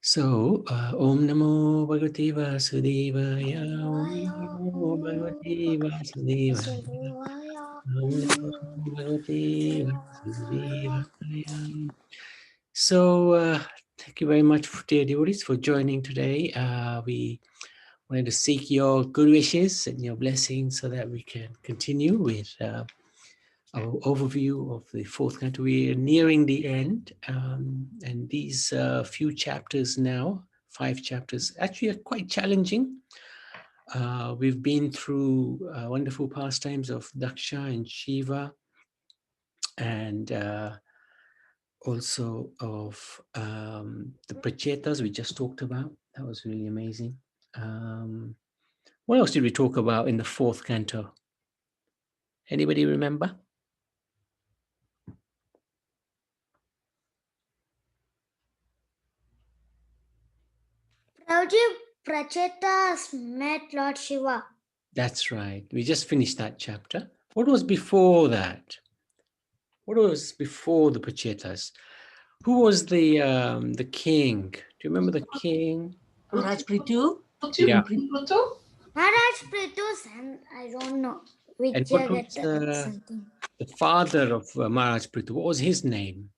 So, Om Namo Bhagavate Vasudevaya, Om Namo Bhagavate Vasudevaya, Om Namo Bhagavate Vasudevaya. So, thank you very much, dear devotees, for joining today. We wanted to seek your good wishes and your blessings so that we can continue with our overview of the fourth canto. We are nearing the end, and these few chapters now, 5 chapters, actually are quite challenging. We've been through wonderful pastimes of Daksha and Shiva, and also of the Prachetas we just talked about. That was really amazing. What else did we talk about in the fourth canto? Anybody remember? Prachetas met Lord Shiva. That's right. We just finished that chapter. What was before that? What was before the Prachetas? Who was the king? Do you remember the king? Maharaj Prithu? Yeah. Maharaj Prithu's and I don't know which And what was something. the father of Maharaj Prithu? What was his name?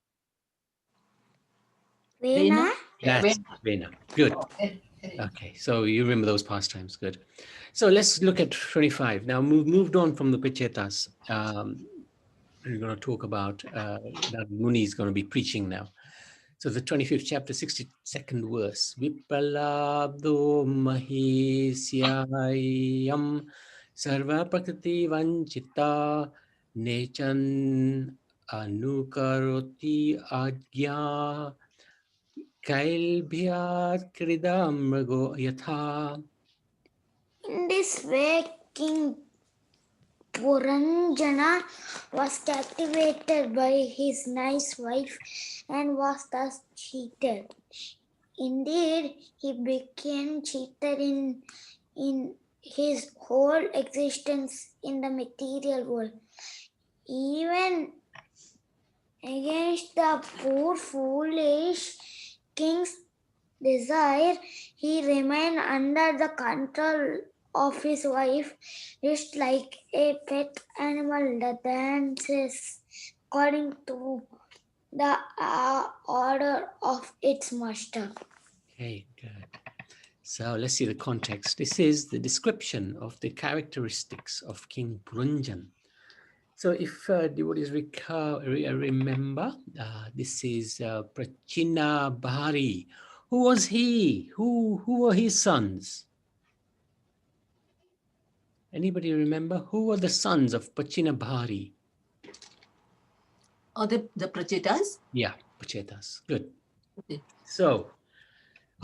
Vena? That's Vena. Good. Okay, so you remember those pastimes. Good. So let's look at 25. Now moved on from the Prachetas. We're going to talk about that Muni is going to be preaching now. So the 25th chapter, 62nd verse. Vipalabdo mahisyayam sarva prakriti vanchita nechan anukaroti ajna kailbhyat kridam mrigo yatha. In this way, King Puranjana was captivated by his nice wife and was thus cheated. Indeed, he became cheated in his whole existence in the material world. Even against the poor foolish king's desire, he remained under the control of his wife, just like a pet animal that dances according to the order of its master. Okay, good. So let's see the context. This is the description of the characteristics of King Puranjan. So if devotees remember, this is Prachina Bahari. Who was he? Who were his sons? Anybody remember? Who were the sons of Prachina Bahari? Or the Prachetas? Yeah, Prachetas. Good. Okay. So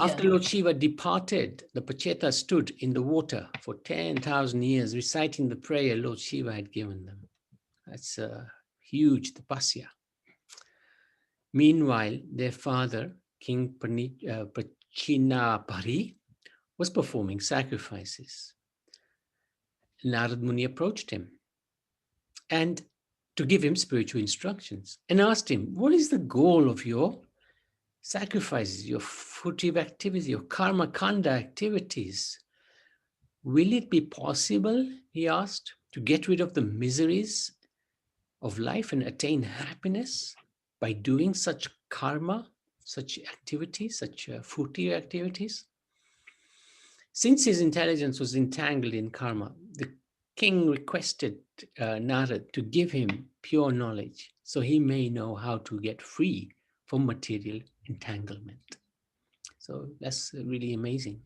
after Lord Shiva departed, the Prachetas stood in the water for 10,000 years, reciting the prayer Lord Shiva had given them. That's a huge tapasya. Meanwhile, their father, King Prachinapari, was performing sacrifices. Narad Muni approached him and to give him spiritual instructions and asked him, what is the goal of your sacrifices, your fruitive activities, your karma kanda activities? Will it be possible, he asked, to get rid of the miseries of life and attain happiness by doing such karma, such activities, such fruitive activities? Since his intelligence was entangled in karma, the king requested Narad to give him pure knowledge so he may know how to get free from material entanglement. So that's really amazing.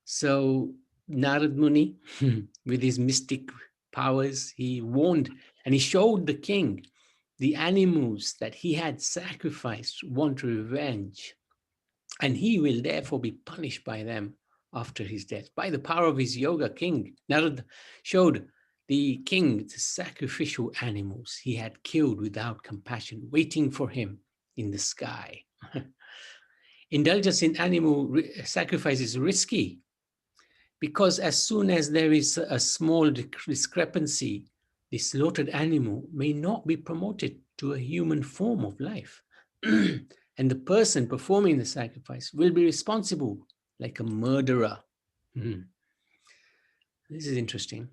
So Narad Muni, with his mystic powers, he warned and he showed the king the animals that he had sacrificed want revenge, and he will therefore be punished by them after his death. By the power of his yoga, King Narad showed the king the sacrificial animals he had killed without compassion, waiting for him in the sky. Indulgence in animal sacrifice is risky because as soon as there is a small discrepancy, the slaughtered animal may not be promoted to a human form of life. And the person performing the sacrifice will be responsible like a murderer. Mhm. This is interesting.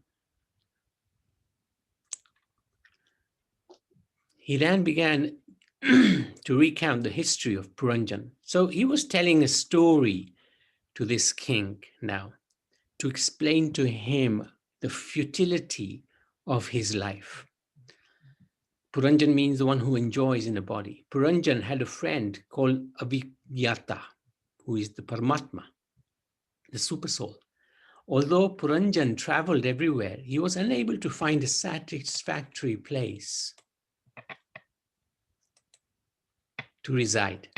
He then began to recount the history of Puranjan. So he was telling a story to this king now to explain to him the futility of his life. Puranjan means the one who enjoys in the body. Puranjan had a friend called Avigyata, who is the Paramatma, the super soul. Although Puranjan traveled everywhere, he was unable to find a satisfactory place to reside.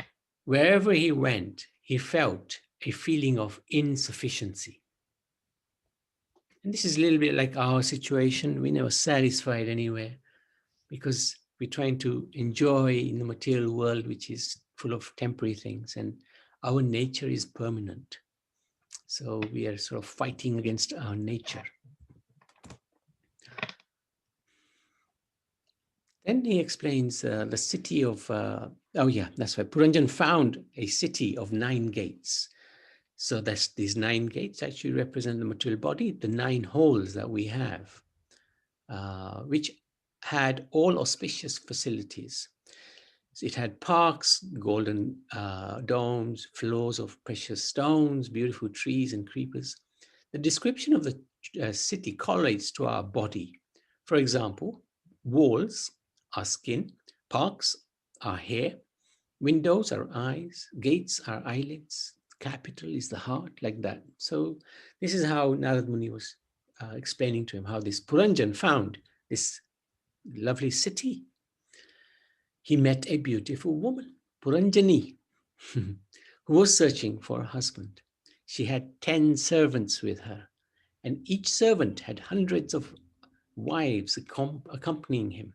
Wherever he went, he felt a feeling of insufficiency. And this is a little bit like our situation. We're never satisfied anywhere because we're trying to enjoy in the material world, which is full of temporary things, and our nature is permanent. So we are sort of fighting against our nature. Then he explains the city of, oh yeah, that's right. Puranjan found a city of 9 gates. So that's these 9 gates actually represent the material body, the 9 holes that we have, which had all auspicious facilities. So it had parks, golden domes, floors of precious stones, beautiful trees and creepers. The description of the city correlates to our body. For example, walls are skin, parks are hair, windows are eyes, gates are eyelids, capital is the heart, like that. So this is how Narad Muni was explaining to him how this Puranjan found this lovely city. He met a beautiful woman, Puranjani, who was searching for a husband. She had 10 servants with her, and each servant had hundreds of wives accompanying him.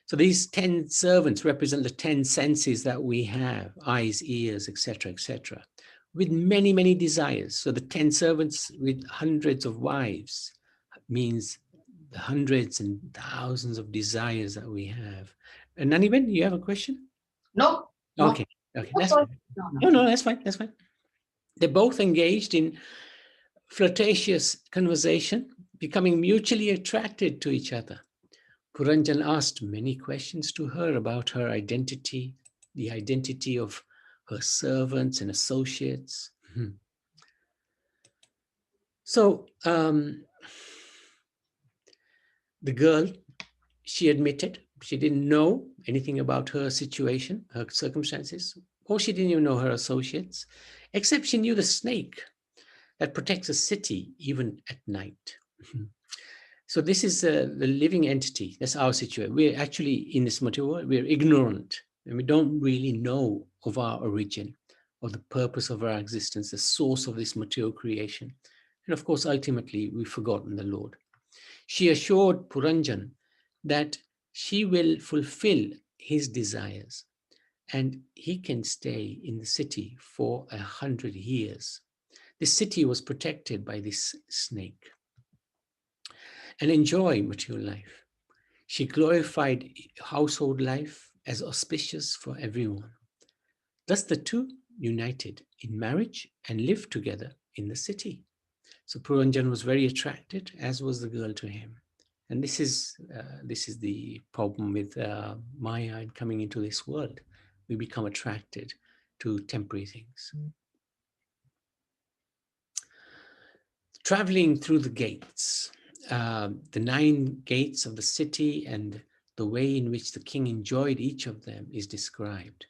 So these 10 servants represent the 10 senses that we have, eyes, ears, etc., etc., with many, many desires. So the 10 servants with hundreds of wives means the hundreds and thousands of desires that we have. And Naniben, you have a question? No. Okay, okay, that's sorry. fine. No, that's fine, that's fine. They're both engaged in flirtatious conversation, becoming mutually attracted to each other. Puranjan asked many questions to her about her identity, the identity of her servants and associates. So the girl, she admitted she didn't know anything about her situation, her circumstances, or she didn't even know her associates, except she knew the snake that protects a city even at night. So this is the living entity. That's our situation. We're actually in this material world, we're ignorant and we don't really know of our origin, of the purpose of our existence, the source of this material creation. And of course, ultimately, we've forgotten the Lord. She assured Puranjan that she will fulfill his desires and he can stay in the city for 100 years. This city was protected by this snake and enjoy material life. She glorified household life as auspicious for everyone. Thus the two united in marriage and lived together in the city. So Puranjan was very attracted, as was the girl to him. And this is the problem with Maya and coming into this world. We become attracted to temporary things. Traveling through the gates, the 9 gates of the city and the way in which the king enjoyed each of them is described.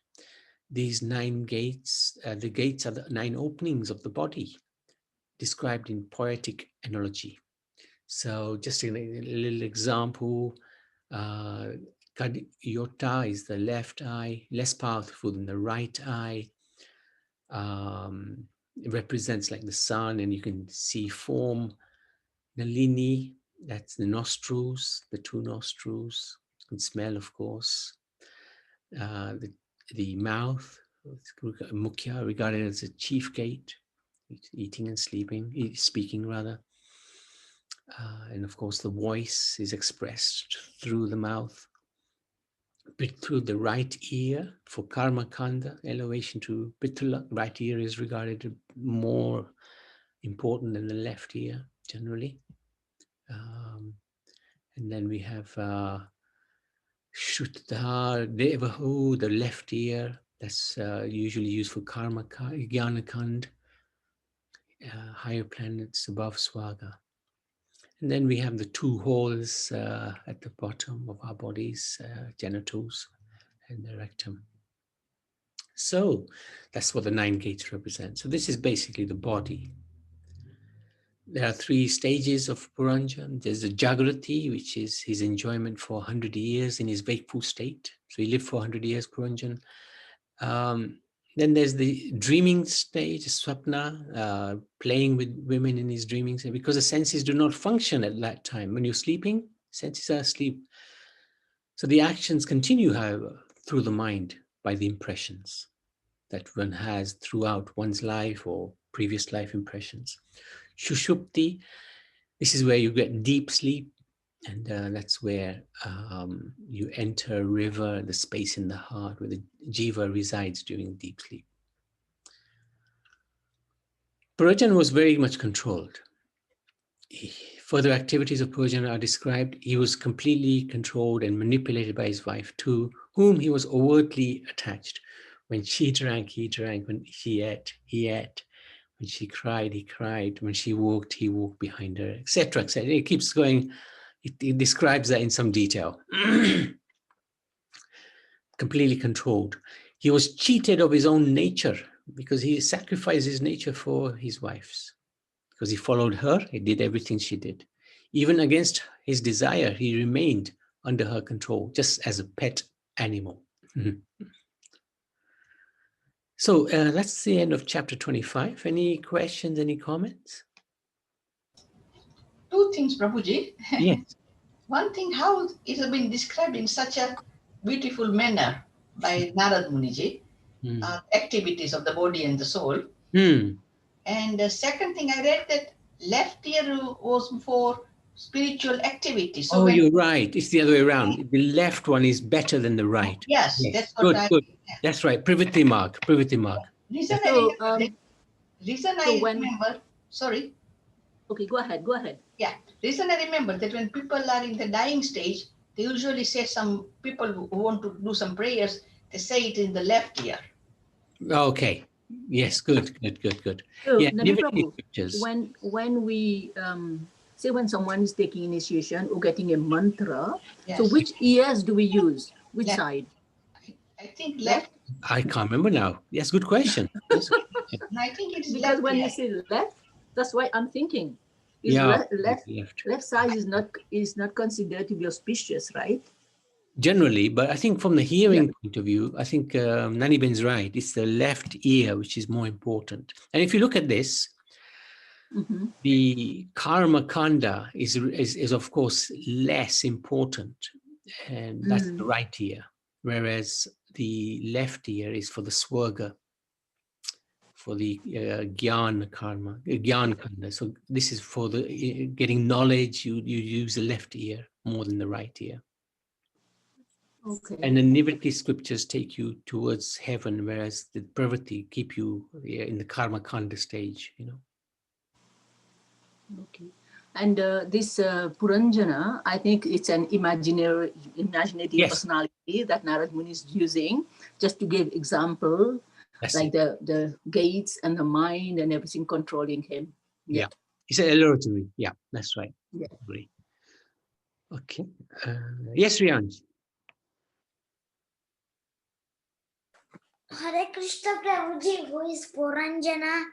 These 9 gates, the gates are the 9 openings of the body, described in poetic analogy. So just a little example, Yota is the left eye, less powerful than the right eye. It represents like the sun and you can see form. Nalini, that's the nostrils, the 2 nostrils. You can smell, of course. The mouth, Mukhya, regarded as a chief gate, eating and sleeping, speaking rather. And of course, the voice is expressed through the mouth. through the right ear for karma kanda, elevation to pitula. Right ear is regarded more important than the left ear generally. And then we have Shuddha Devahu, the left ear. That's usually used for karma, jnana kand, higher planets above Swaga. And then we have the two holes at the bottom of our bodies, genitals and the rectum. So that's what the 9 gates represent. So this is basically the body. There are 3 stages of Puranjan. There's the Jagrati, which is his enjoyment for 100 years in his wakeful state. So he lived for 100 years, Puranjan. Then there's the dreaming stage, Swapna, playing with women in his dreaming state, because the senses do not function at that time. When you're sleeping, senses are asleep. So the actions continue, however, through the mind by the impressions that one has throughout one's life or previous life impressions. Shushupti, this is where you get deep sleep, and that's where you enter a river, the space in the heart where the jiva resides during deep sleep. Purajan was very much controlled. Further activities of Purajan are described. He was completely controlled and manipulated by his wife, to whom he was overtly attached. When she drank, he drank. When she ate, he ate. When she cried, he cried. When she walked, he walked behind her, etc., etc. It keeps going. It describes that in some detail. Completely controlled. He was cheated of his own nature because he sacrificed his nature for his wife's. Because he followed her, he did everything she did. Even against his desire, he remained under her control, just as a pet animal. So that's the end of chapter 25. Any questions, any comments? 2 things, Prabhuji. Yes. One thing, how it has been described in such a beautiful manner by Narad Muniji, activities of the body and the soul. And the second thing, I read that left ear was for spiritual activity. So you're right. It's the other way around. The left one is better than the right. Yes, that's what good. That's right. Privati mark. Reason I remember, sorry. Okay, go ahead. Yeah, reason I remember that when people are in the dying stage, they usually say, some people who want to do some prayers, they say it in the left ear. Okay. Yes, good. So, Yeah, Nadi Prabhu, when we say when someone is taking initiation or getting a mantra, so which ears do we use? Which left side? I think left. I can't remember now. Yes, good question. Yes. I think it's because left when ear. you say left, that's why I'm thinking. Left side is not considered to be auspicious, right? Generally, but I think from the hearing point of view, I think Nani Ben's right. It's the left ear which is more important. And if you look at this, the karma kanda is of course less important, and that's the right ear, whereas the left ear is for the swarga, for the gyan kanda. So this is for the getting knowledge. You use the left ear more than the right ear. Okay. And the Nivritti scriptures take you towards heaven, whereas the Pravati keep you in the karma kanda stage, Okay. And this Puranjana, I think it's an imaginative personality that Narad Muni is using, just to give example, like the gates and the mind and everything controlling him. Yeah. It's an allegory. Yeah, that's right. Yeah. Great. Okay. Yes, Riyanj. Hare Krishna Prabhuji, who is Puranjana?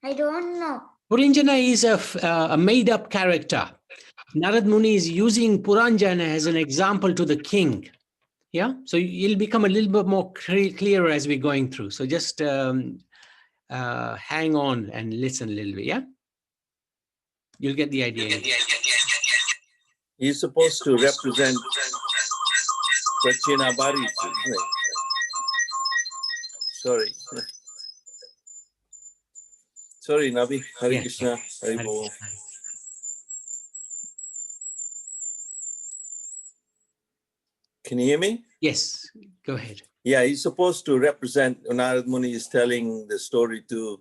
I don't know. Puranjana is a made-up character. Narad Muni is using Puranjana as an example to the king. Yeah, so you'll become a little bit more clearer as we're going through. So just hang on and listen a little bit, yeah? You'll get the idea. He's supposed to represent Prachina Bari, isn't it? Sorry, Nabi. Hare Krishna. Hare Bol. Can you hear me? Yes, go ahead. Yeah, he's supposed to represent, Narad Muni is telling the story to,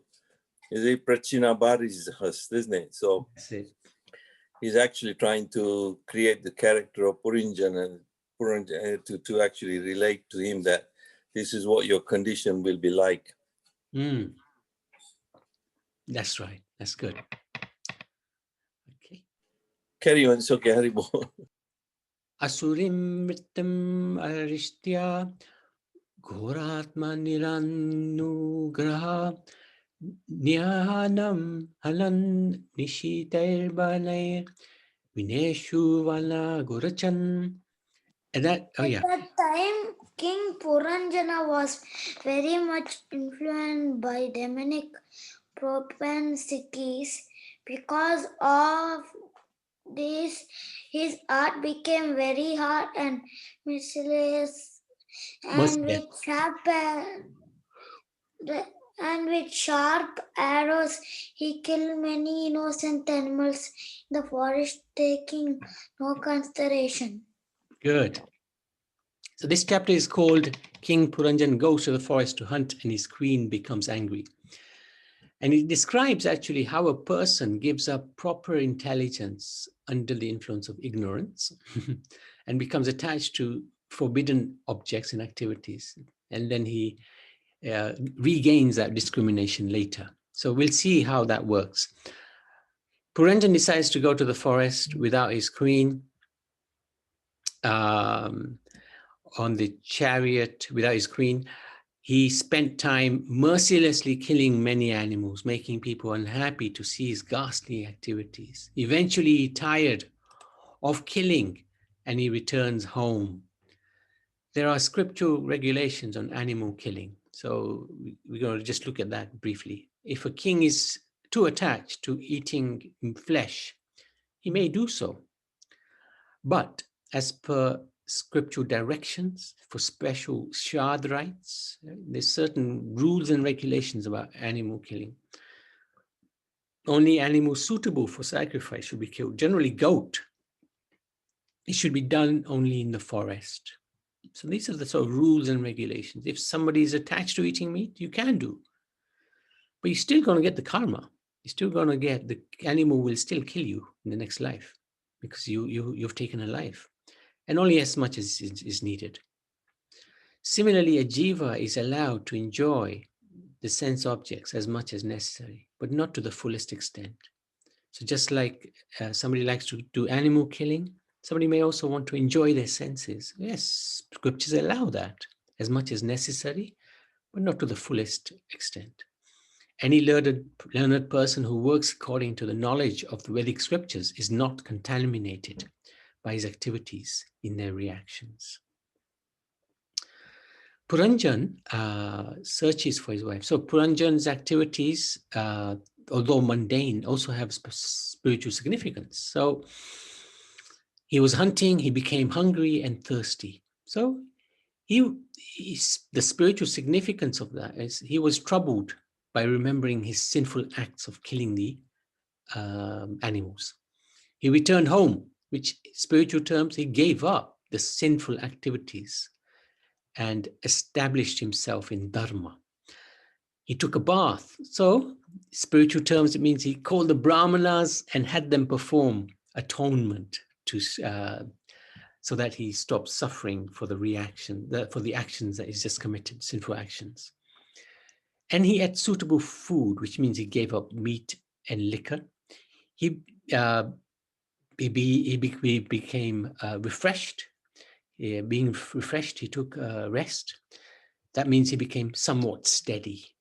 is it Prachinabaris, isn't it? So That's it. he's actually trying to create the character of Puranjan and to actually relate to him that this is what your condition will be like. Mm. That's right. That's good. Okay. Carry on, it's okay, Haribo. Asurim mritam arishtya ghoratma nirannugraha Nyanam halan nishitair balair vineshu vala gurachan. And that, oh yeah. At that time, King Puranjana was very much influenced by demonic propensities. Because of this, his art became very hard and merciless, and with sharp arrows, he killed many innocent animals in the forest, taking no consideration. Good. So this chapter is called King Puranjan Goes to the Forest to Hunt and his queen becomes angry. And it describes actually how a person gives up proper intelligence under the influence of ignorance and becomes attached to forbidden objects and activities. And then he regains that discrimination later. So we'll see how that works. Puranjan decides to go to the forest without his queen, on the chariot without his queen. He spent time mercilessly killing many animals, making people unhappy to see his ghastly activities. Eventually, he tired of killing and he returns home. There are scriptural regulations on animal killing. So we're going to just look at that briefly. If a king is too attached to eating flesh, he may do so. But as per scriptural directions for special shard rites, there's certain rules and regulations about animal killing. Only animals suitable for sacrifice should be killed. Generally goat. It should be done only in the forest. So these are the sort of rules and regulations. If somebody is attached to eating meat, you can do. But you're still going to get the karma. You're still going to get, the animal will still kill you in the next life because you've taken a life. And only as much as is needed. Similarly, a jiva is allowed to enjoy the sense objects as much as necessary, but not to the fullest extent. So just like somebody likes to do animal killing, somebody may also want to enjoy their senses. Yes, scriptures allow that as much as necessary, but not to the fullest extent. Any learned person who works according to the knowledge of the Vedic scriptures is not contaminated by his activities in their reactions. Puranjan searches for his wife. So Puranjan's activities, although mundane, also have spiritual significance. So he was hunting, he became hungry and thirsty. So the spiritual significance of that is he was troubled by remembering his sinful acts of killing the animals. He returned home, which spiritual terms, he gave up the sinful activities and established himself in dharma. He took a bath. So spiritual terms, it means he called the brahmanas and had them perform atonement to so that he stopped suffering for the actions that he's just committed, sinful actions. And he ate suitable food, which means he gave up meat and liquor. He became refreshed. Being refreshed, he took rest. That means he became somewhat steady,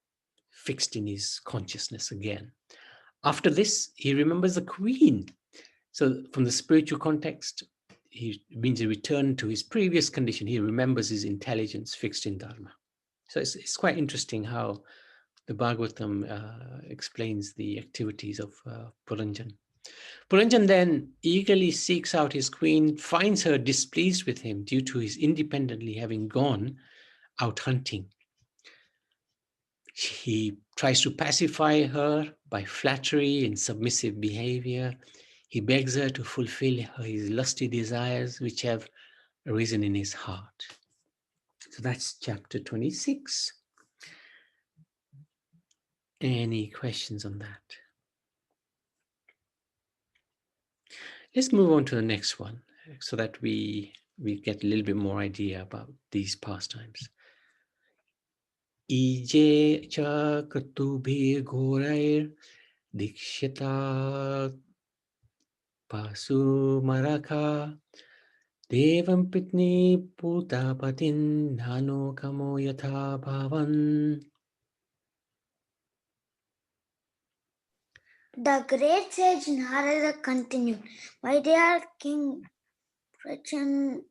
fixed in his consciousness again. After this, he remembers the queen. So from the spiritual context, he means he returned to his previous condition. He remembers his intelligence fixed in Dharma. So it's quite interesting how the Bhagavatam explains the activities of Puranjan. Puranjan then eagerly seeks out his queen, finds her displeased with him due to his independently having gone out hunting. He tries to pacify her by flattery and submissive behavior. He begs her to fulfill his lusty desires which have arisen in his heart. So that's chapter 26. Any questions on that? Let's move on to the next one so that we get a little bit more idea about these pastimes. Ije cha katubhi ghorair dikshita pasu maraka devam pitni putapatin nano kamo yatha bhavan. The great sage Narada continued, "My dear King Prachan."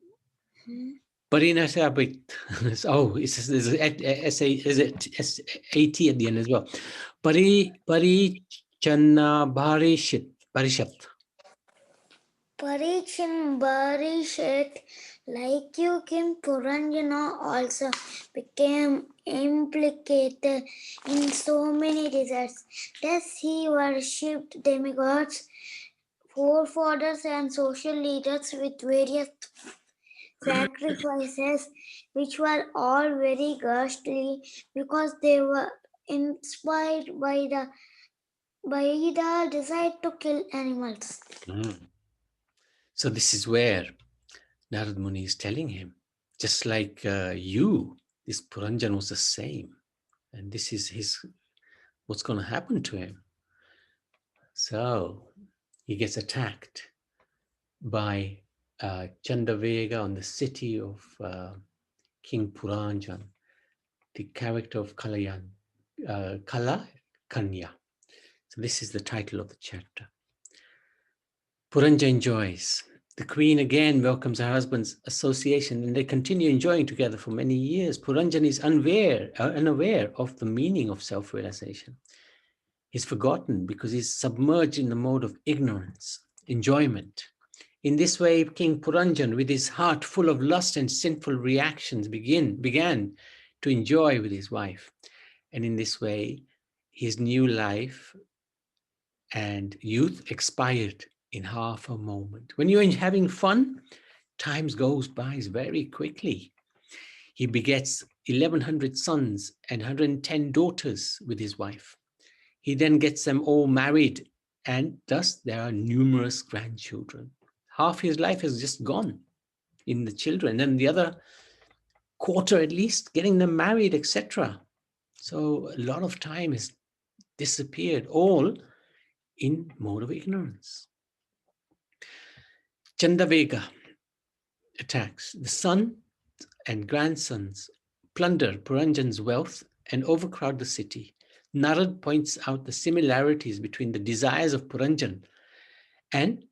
Parinasabit. Oh, is it S-A-T at the end as well? Parichanna Barishat. Parichin Barishat, like you, King Puranjana also became implicated in so many deserts. Thus he worshipped demigods, forefathers and social leaders with various sacrifices, which were all very ghastly because they were inspired by the desire to kill animals. So this is where Narad Muni is telling him, just like you, this Puranjan was the same. And this is what's going to happen to him. So he gets attacked by Chandavega on the city of King Puranjan, the character of Kala Kanya. So this is the title of the chapter. Puranjan enjoys. The queen again welcomes her husband's association, and they continue enjoying together for many years. Puranjan is unaware of the meaning of self-realization. He's forgotten because he's submerged in the mode of ignorance, enjoyment. In this way, King Puranjan, with his heart full of lust and sinful reactions, began to enjoy with his wife. And in this way, his new life and youth expired in half a moment. When you're having fun, time goes by very quickly. He begets 1,100 sons and 110 daughters with his wife. He then gets them all married, and thus there are numerous grandchildren. Half his life has just gone in the children, and the other quarter at least getting them married, etc. So a lot of time has disappeared, all in mode of ignorance. Chandavega attacks. The son and grandsons plunder Puranjan's wealth and overcrowd the city. Narad points out the similarities between the desires of Puranjan and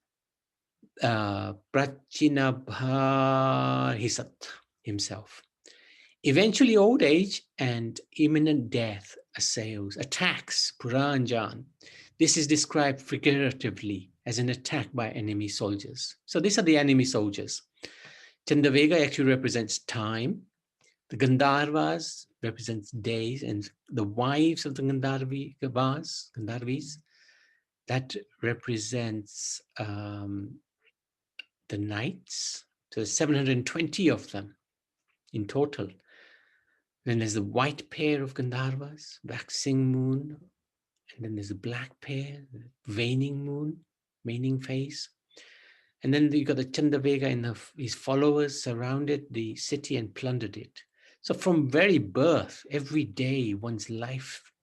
Prachinabhahisat himself. Eventually, old age and imminent death attacks Puranjan. This is described figuratively as an attack by enemy soldiers. So these are the enemy soldiers. Chandavega actually represents time. The Gandharvas represents days, and the wives of the Gandharvis, that represents the nights. So there's 720 of them in total. Then there's the white pair of Gandharvas, waxing moon, and then there's a black pair, waning moon, waning phase. And then you got the Chandavega and his followers surrounded the city and plundered it. So from very birth, every day, one's life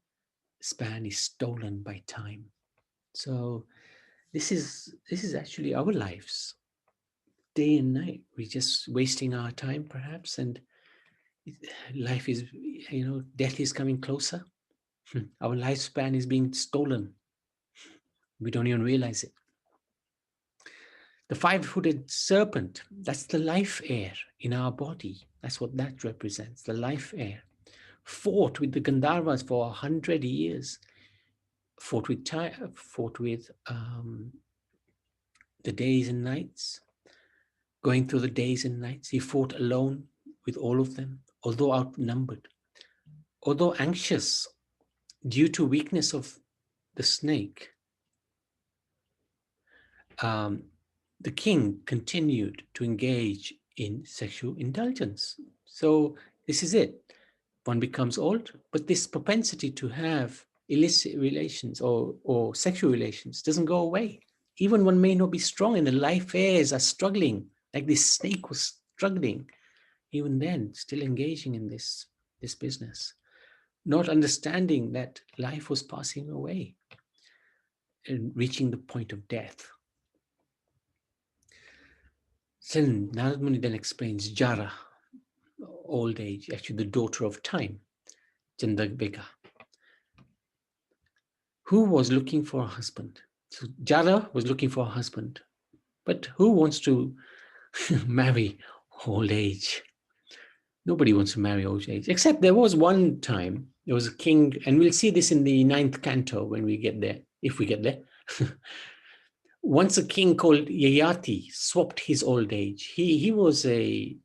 span is stolen by time. So this is actually our lives, day and night. We're just wasting our time, perhaps, and life is, death is coming closer. Our lifespan is being stolen. We don't even realize it. The five-footed serpent, that's the life air in our body. That's what that represents, the life air. Fought with the Gandharvas for 100 years. Fought with the days and nights. Going through the days and nights. He fought alone with all of them, although outnumbered. Although anxious due to weakness of the snake, the king continued to engage in sexual indulgence. So This is it. One becomes old, but this propensity to have illicit relations or sexual relations doesn't go away. Even one may not be strong and the life airs are struggling, like this snake was struggling. Even then, still engaging in this business, not understanding that life was passing away and reaching the point of death. Then Narad Muni then explains Jara, old age, actually the daughter of time, Chandagvika, who was looking for a husband. So Jara was looking for a husband, but who wants to marry old age? Nobody wants to marry old age, except there was one time, there was a king, and we'll see this in the 9th canto when we get there, if we get there. Once a king called Yayati swapped his old age. He wanted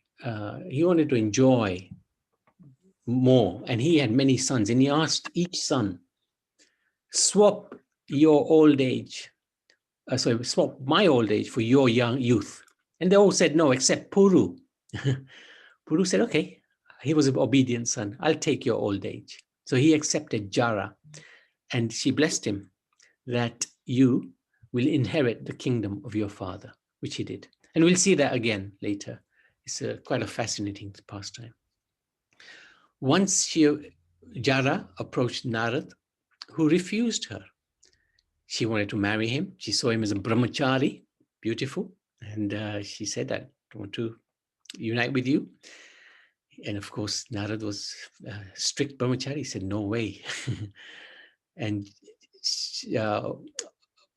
to enjoy more, and he had many sons, and he asked each son, swap your old age, swap my old age for your young youth. And they all said no, except Puru. Puru said, okay, he was an obedient son, I'll take your old age. So he accepted Jara, and she blessed him that you will inherit the kingdom of your father, which he did. And we'll see that again later. It's quite a fascinating pastime. Once Jara approached Narad, who refused her. She wanted to marry him. She saw him as a brahmachari, beautiful. And she said, I want to unite with you. And of course, Narad was strict brahmachari. He said, no way. And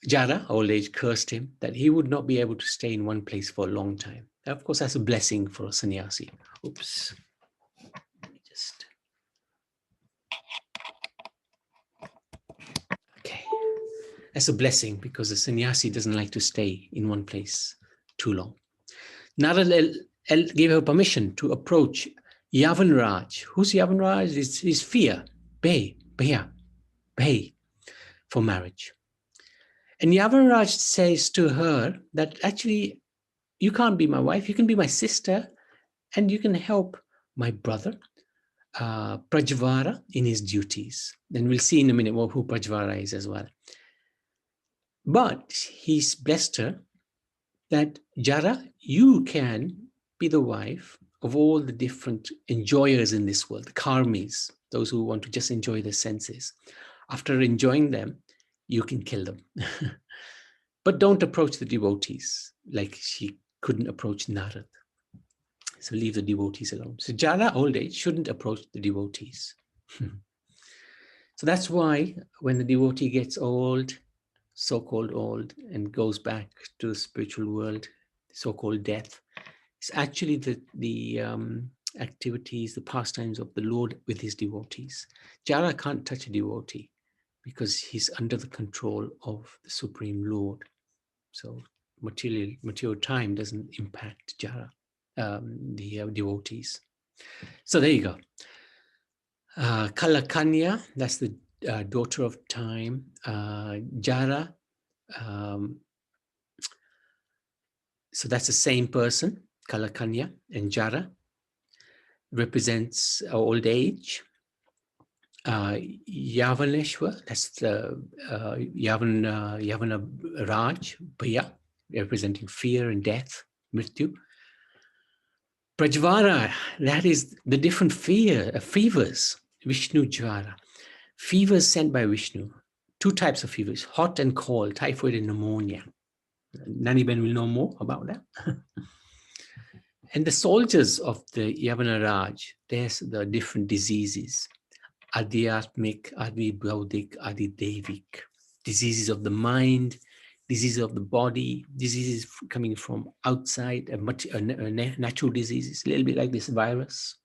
Jara, old age, cursed him that he would not be able to stay in one place for a long time. Of course, that's a blessing for a sannyasi. Oops. Let me just... Okay. That's a blessing because the sannyasi doesn't like to stay in one place too long. Narad gave her permission to approach Yavanraj. Who's Yavanraj? Is fear, Bhaya, for marriage. And Yavanraj says to her that actually, you can't be my wife, you can be my sister, and you can help my brother, Prajvara, in his duties. And we'll see in a minute who Prajvara is as well. But he's blessed her that, Jara, you can be the wife of all the different enjoyers in this world, the karmis, those who want to just enjoy their senses. After enjoying them, you can kill them. But don't approach the devotees like she couldn't approach Narad. So leave the devotees alone. So Jara, old age, shouldn't approach the devotees. So that's why when the devotee gets old, so-called old, and goes back to the spiritual world, so-called death, it's actually the activities, the pastimes of the Lord with his devotees. Jara can't touch a devotee because he's under the control of the Supreme Lord. So material time doesn't impact Jara, the devotees. So there you go. Kalakanya, that's the daughter of time. Jara, so that's the same person. Kalakanya and Jara represents old age. Yavaneshwar, that's the Yavana Raj, Bhaya, representing fear and death, Mrityu. Prajvara, that is the different fevers, Vishnu Jvara. Fevers sent by Vishnu. Two types of fevers, hot and cold, typhoid and pneumonia. Naniben will know more about that. And the soldiers of the Yavana Raj, there's the different diseases. Adhyatmik, Adibhaudik, Adidevik. Diseases of the mind, diseases of the body, diseases coming from outside, natural diseases, a little bit like this virus.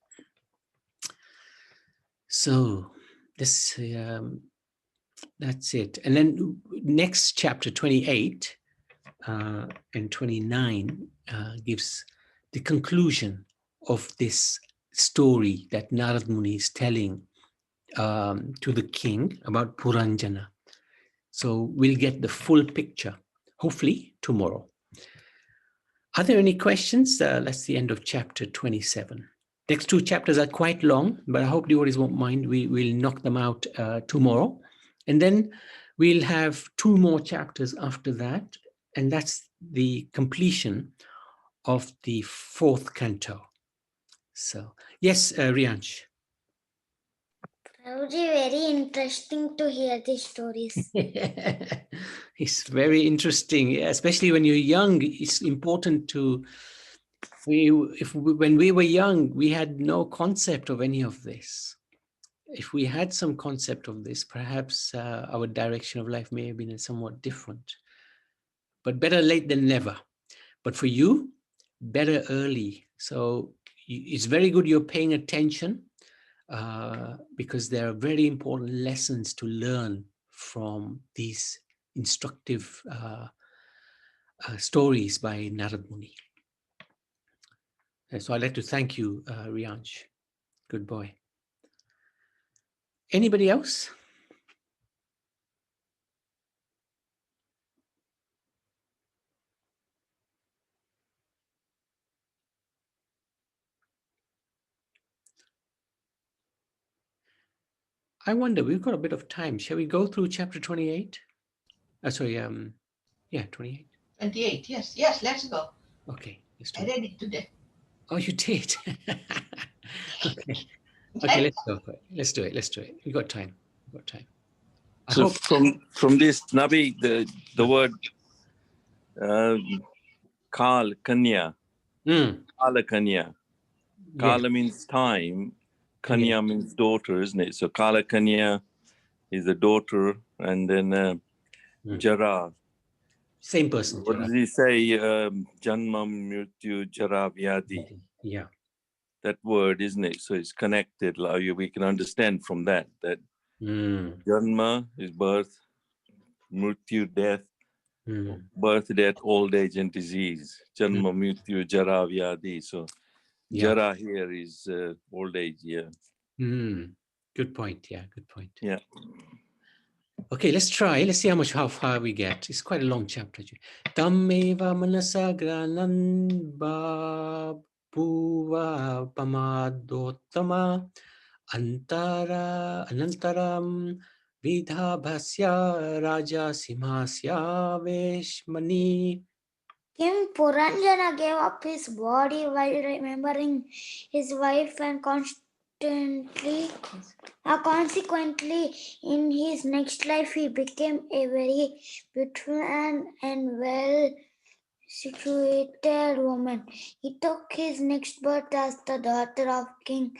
So this, that's it. And then next chapter 28 and 29 gives the conclusion of this story that Narad Muni is telling to the king about Puranjana. So we'll get the full picture, hopefully tomorrow. Are there any questions? That's the end of chapter 27. Next two chapters are quite long, but I hope devotees won't mind. We'll knock them out tomorrow. And then we'll have two more chapters after that. And that's the completion of the fourth canto. So, yes, Riansh. Prabhuji, very interesting to hear these stories. It's very interesting, especially when you're young. It's important to, when we were young, we had no concept of any of this. If we had some concept of this, perhaps our direction of life may have been somewhat different. But better late than never. But for you, better early. So it's very good you're paying attention, because there are very important lessons to learn from these instructive stories by Narad Muni. So I'd like to thank you, Riansh. Good boy. Anybody else? I wonder, we've got a bit of time. Shall we go through chapter 28? Sorry, yeah, 28. 28, yes. Yes, let's go. Okay, let's do I it. read it today. Oh, you did? Okay. Okay, let's go for it. Let's do it. Let's do it. We've got time. We've got time. I So hope from this, Nabi, the word Kal, Kanya, Kala Kanya. Kala means time, Kanya means daughter, isn't it? So Kala Kanya is a daughter, and then Jara. Same person. What does he say? Janma, Mrityu, Jara, Vyadi. Yeah. That word, isn't it? So it's connected. We can understand from that Janma is birth, Mrityu, death, birth, death, old age, and disease. Janma, Mrityu, Jara, Vyadi. So Jara here is old age, yeah. Good point. Yeah, good point. Yeah. Okay, let's try. Let's see how far we get. It's quite a long chapter. Tammeva manasa granan bhuva pamadottama anantaram vidhabhasya raja simhasya veshmani. King Puranjana gave up his body while remembering his wife, and consequently, in his next life, he became a very beautiful and well-situated woman. He took his next birth as the daughter of King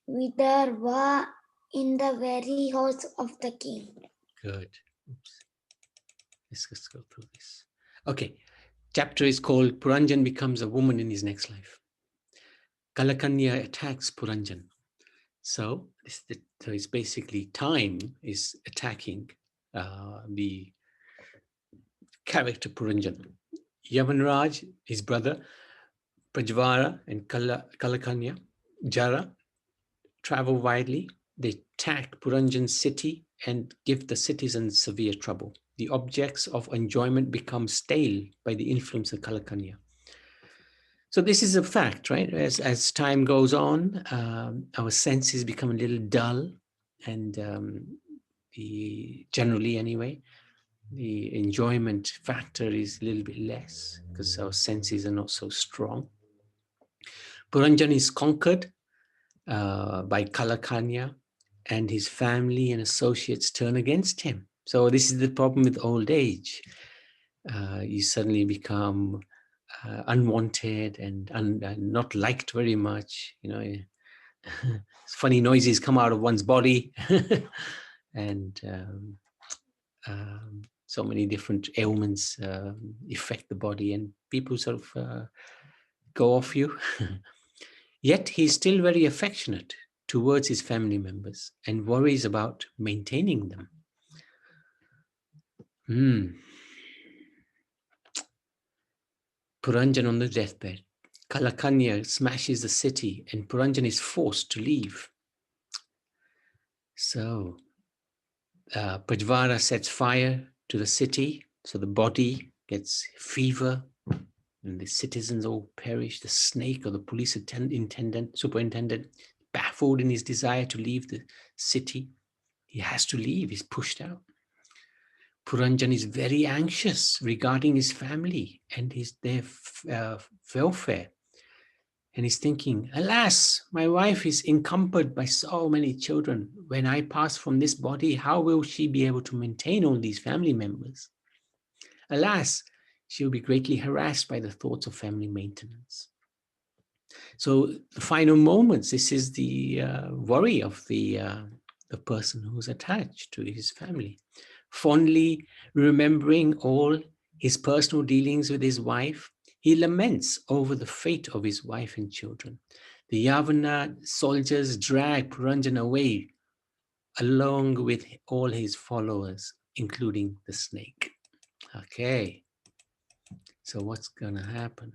Vidarbha in the very house of the king. Good. Oops. Let's just go through this. Okay. Chapter is called Puranjan becomes a woman in his next life. Kalakanya attacks Puranjan. So it's basically time is attacking the character Puranjan. Yavanraj, his brother, Prajvara and Kalakanya, Jara, travel widely. They attack Puranjan's city and give the citizens severe trouble. The objects of enjoyment become stale by the influence of Kalakanya. So this is a fact, right? As time goes on, our senses become a little dull, and generally anyway, the enjoyment factor is a little bit less because our senses are not so strong. Puranjan is conquered by Kalakanya, and his family and associates turn against him. So this is the problem with old age. You suddenly become unwanted and not liked very much. You know, funny noises come out of one's body, and so many different ailments affect the body, and people sort of go off you. Yet he's still very affectionate towards his family members and worries about maintaining them. Puranjan on the deathbed. Kalakanya smashes the city and Puranjan is forced to leave. So Prajvara sets fire to the city, so the body gets fever and the citizens all perish. The snake, or the police superintendent, baffled in his desire to leave the city. He has to leave, he's pushed out. Puranjan is very anxious regarding his family and their welfare. And he's thinking, alas, my wife is encumbered by so many children. When I pass from this body, how will she be able to maintain all these family members? Alas, she will be greatly harassed by the thoughts of family maintenance. So the final moments, this is the worry of the person who's attached to his family. Fondly remembering all his personal dealings with his wife, he laments over the fate of his wife and children. The Yavana soldiers drag Puranjan away along with all his followers, including the snake. Okay, so what's going to happen?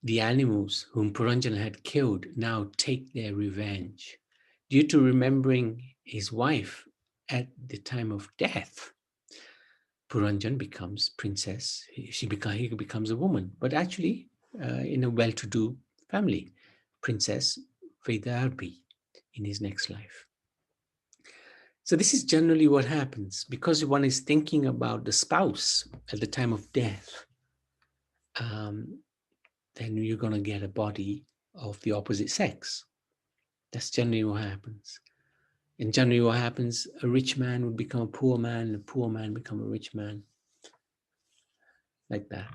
The animals whom Puranjan had killed now take their revenge. Due to remembering his wife at the time of death, Puranjan becomes princess. He becomes a woman, but actually in a well-to-do family, Princess Vedarbi in his next life. So this is generally what happens because one is thinking about the spouse at the time of death. Then you're going to get a body of the opposite sex. That's generally what happens. And generally what happens, a rich man would become a poor man, and a poor man become a rich man. Like that.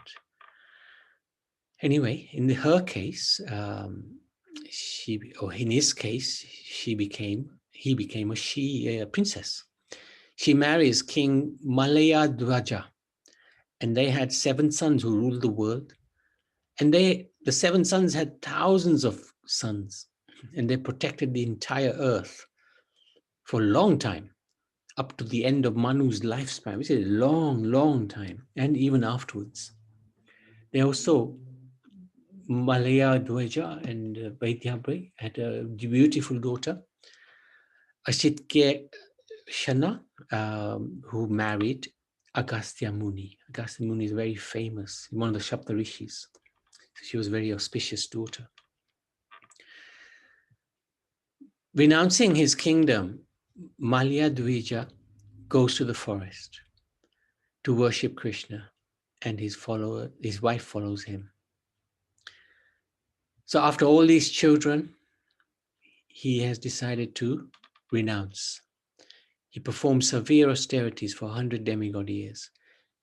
Anyway, in her case, in his case, he became a princess. She marries King Malaya Dwaja, and they had 7 sons who ruled the world. And the 7 sons had thousands of sons, and they protected the entire earth for a long time, up to the end of Manu's lifespan, which is a long, long time, and even afterwards. They also, Malaya Dwaja and Vaidyabai had a beautiful daughter, Ashitke Shana, who married Agastya Muni. Agastya Muni is very famous, one of the Shapta Rishis. She was a very auspicious daughter. Renouncing his kingdom, Malya Dvija goes to the forest to worship Krishna, and his wife follows him. So after all these children, he has decided to renounce. He performed severe austerities for 100 demigod years,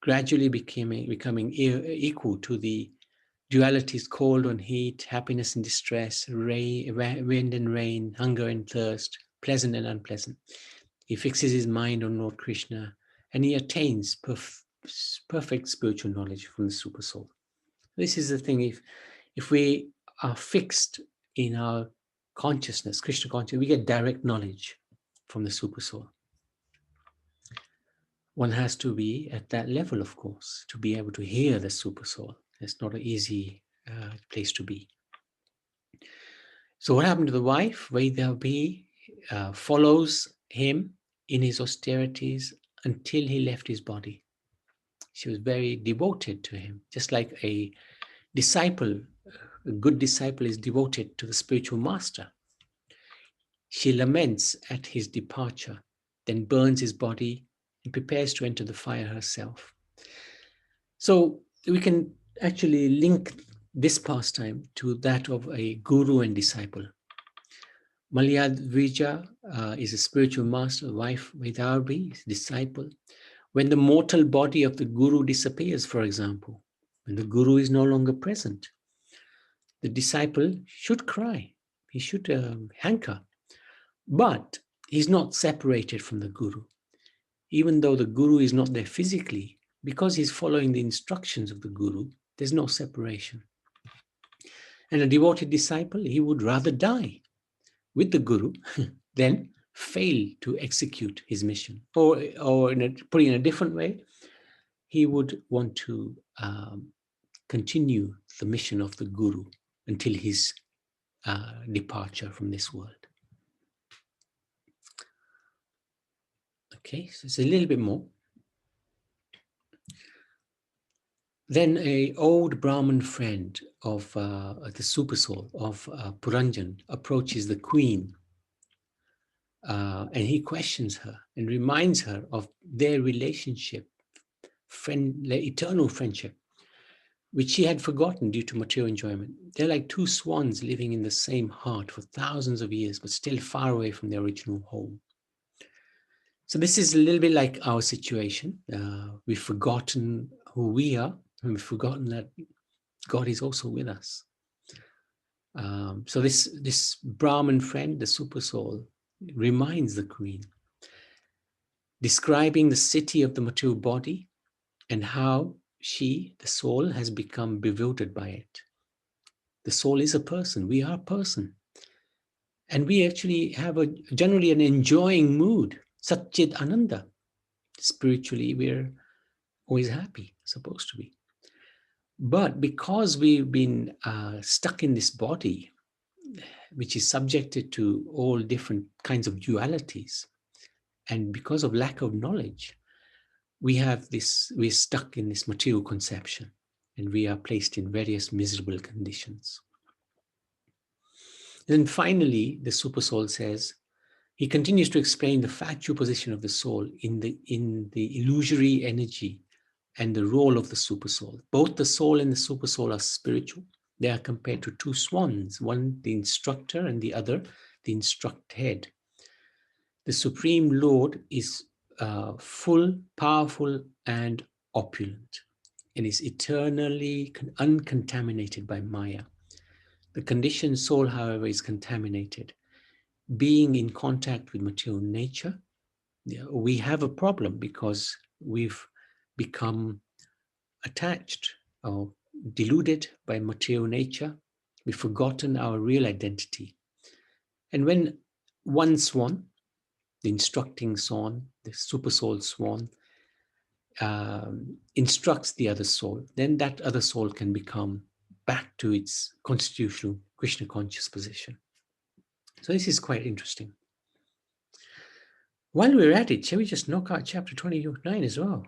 gradually becoming equal to the dualities: cold and heat, happiness and distress, wind and rain, hunger and thirst, pleasant and unpleasant. He fixes his mind on Lord Krishna, and he attains perfect spiritual knowledge from the Super Soul. This is the thing, if we are fixed in our consciousness, Krishna consciousness, we get direct knowledge from the Super Soul. One has to be at that level, of course, to be able to hear the Super Soul. It's not an easy place to be. So what happened to the wife? Vaidyabi follows him in his austerities until he left his body. She was very devoted to him, just like a disciple, a good disciple is devoted to the spiritual master. She laments at his departure, then burns his body and prepares to enter the fire herself. So we can actually link this pastime to that of a guru and disciple. Malyadvija is a spiritual master, wife Vedarbi is a disciple. When the mortal body of the guru disappears, for example, when the guru is no longer present, the disciple should cry, he should hanker, but he's not separated from the guru. Even though the guru is not there physically, because he's following the instructions of the guru, there's no separation. And a devoted disciple, he would rather die with the guru than fail to execute his mission. Or putting it in a different way, he would want to continue the mission of the guru until his departure from this world. Okay, so it's a little bit more. Then an old Brahmin friend of the super soul of Puranjan approaches the queen, and he questions her and reminds her of their relationship, their eternal friendship, which she had forgotten due to material enjoyment. They're like two swans living in the same heart for thousands of years, but still far away from their original home. So this is a little bit like our situation. We've forgotten who we are, and we've forgotten that God is also with us. So this Brahman friend, the super soul, reminds the queen, describing the city of the material body and how she, the soul, has become bewildered by it. The soul is a person. We are a person. And we actually have generally an enjoying mood, Satchit Ananda. Spiritually, we're always happy, supposed to be. But because we've been stuck in this body, which is subjected to all different kinds of dualities, and because of lack of knowledge, we're stuck in this material conception, and we are placed in various miserable conditions. Then finally, the super soul says, he continues to explain the factual position of the soul in the illusory energy and the role of the super soul. Both the soul and the super soul are spiritual. They are compared to two swans, one the instructor and the other the instructed. The Supreme Lord is full, powerful, and opulent, and is eternally uncontaminated by Maya. The conditioned soul, however, is contaminated. Being in contact with material nature, we have a problem because we've become attached or deluded by material nature. We've forgotten our real identity. And when one swan, the instructing swan, the super soul swan, instructs the other soul, then that other soul can become back to its constitutional Krishna conscious position. So this is quite interesting. While we're at it, shall we just knock out chapter 29 as well?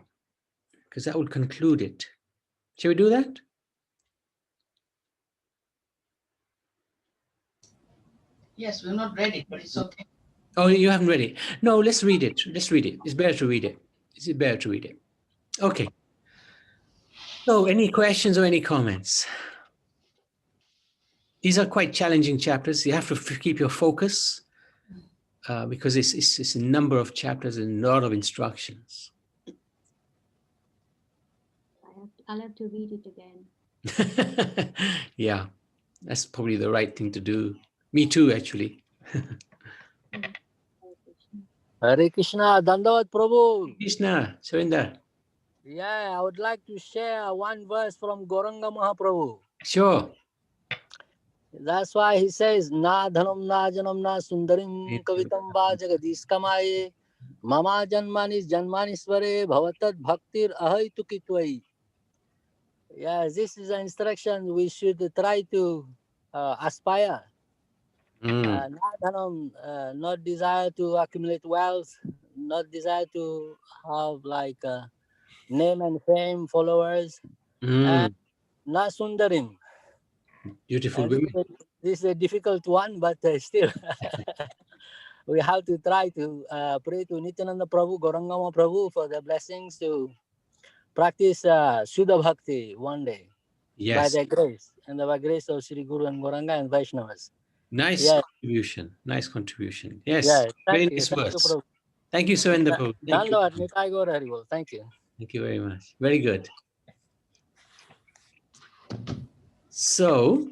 Because that will conclude it. Shall we do that? Yes, we're not ready, but it's okay. Oh, you haven't read it? No, let's read it. Let's read it. It's better to read it. It's better to read it. Okay. So any questions or any comments? These are quite challenging chapters. You have to keep your focus because it's a number of chapters and a lot of instructions. I'll have to read it again. Yeah, that's probably the right thing to do. Me too, actually. Hare Krishna, Dandavat Prabhu. Krishna, Surinder. Yeah, I would like to share one verse from Gauranga Mahaprabhu. Sure. That's why he says, Na dhanam na janam na sundarim kavitam va jagadis kamaye mama janmani janmanisvare bhavatad bhaktir ahaitu kitvai. Yeah, this is an instruction we should try to aspire. Not dhanam, not desire to accumulate wealth, not desire to have like name and fame, followers, and not sundarim. Beautiful women. This is a difficult one, but still we have to try to pray to Nityananda Prabhu, Gauranga Prabhu for the blessings to practice Shuddha Bhakti one day. Yes. By their grace and by grace of Sri Guru and Gauranga and Vaishnavas. Nice contribution. Nice contribution. Yes. Yeah, very thank you. nice Thank verse. you, Prabhu. Thank you, Surendra Prabhu. Thank you. Thank you. Thank you very much. Very good. So,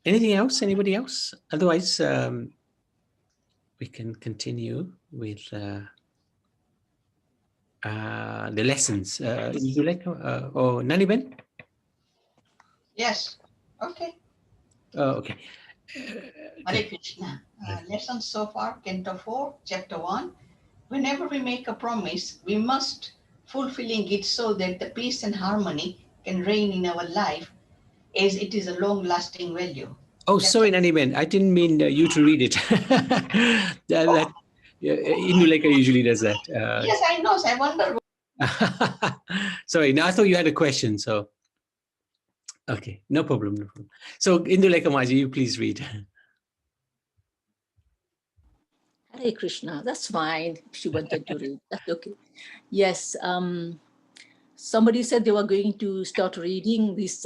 anything else? Anybody else? Otherwise, we can continue with the lessons. Would you like, or Naniben? Yes. Okay. Okay. Hare Krishna. Lessons so far, Canto 4, Chapter 1. Whenever we make a promise, we must fulfilling it so that the peace and harmony can reign in our life, as it is a long-lasting value. Oh, sorry, Naniben. I didn't mean you to read it. Indulekha usually does that. Yes, I know. So I wonder. Sorry, now I thought you had a question, so okay, no problem, no problem. So Indulekha Maji, you please read. Hare Krishna, that's fine. She wanted to read, that's okay. Yes, somebody said they were going to start reading this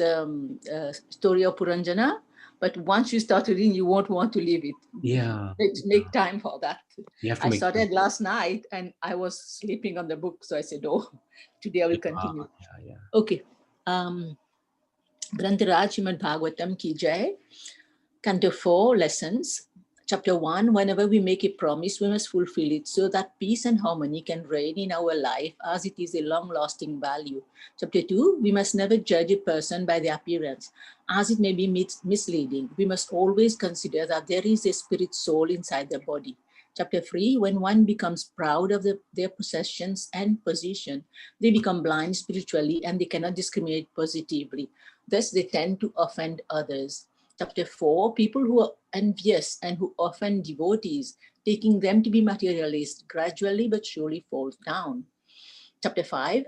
story of Puranjana, but once you start reading, you won't want to leave it. Yeah. Make time for that. I started time. last night and I was sleeping on the book, so I said, oh, today I will continue. Okay. Grantaraj Srimad Bhagavatam ki jai. Canto 4 lessons. Chapter 1, whenever we make a promise, we must fulfill it so that peace and harmony can reign in our life as it is a long-lasting value. Chapter 2, we must never judge a person by their appearance as it may be misleading. We must always consider that there is a spirit soul inside the body. Chapter 3, when one becomes proud of their possessions and position, they become blind spiritually and they cannot discriminate positively. Thus, they tend to offend others. Chapter 4, people who are envious and who offend devotees, taking them to be materialists, gradually but surely falls down. Chapter 5,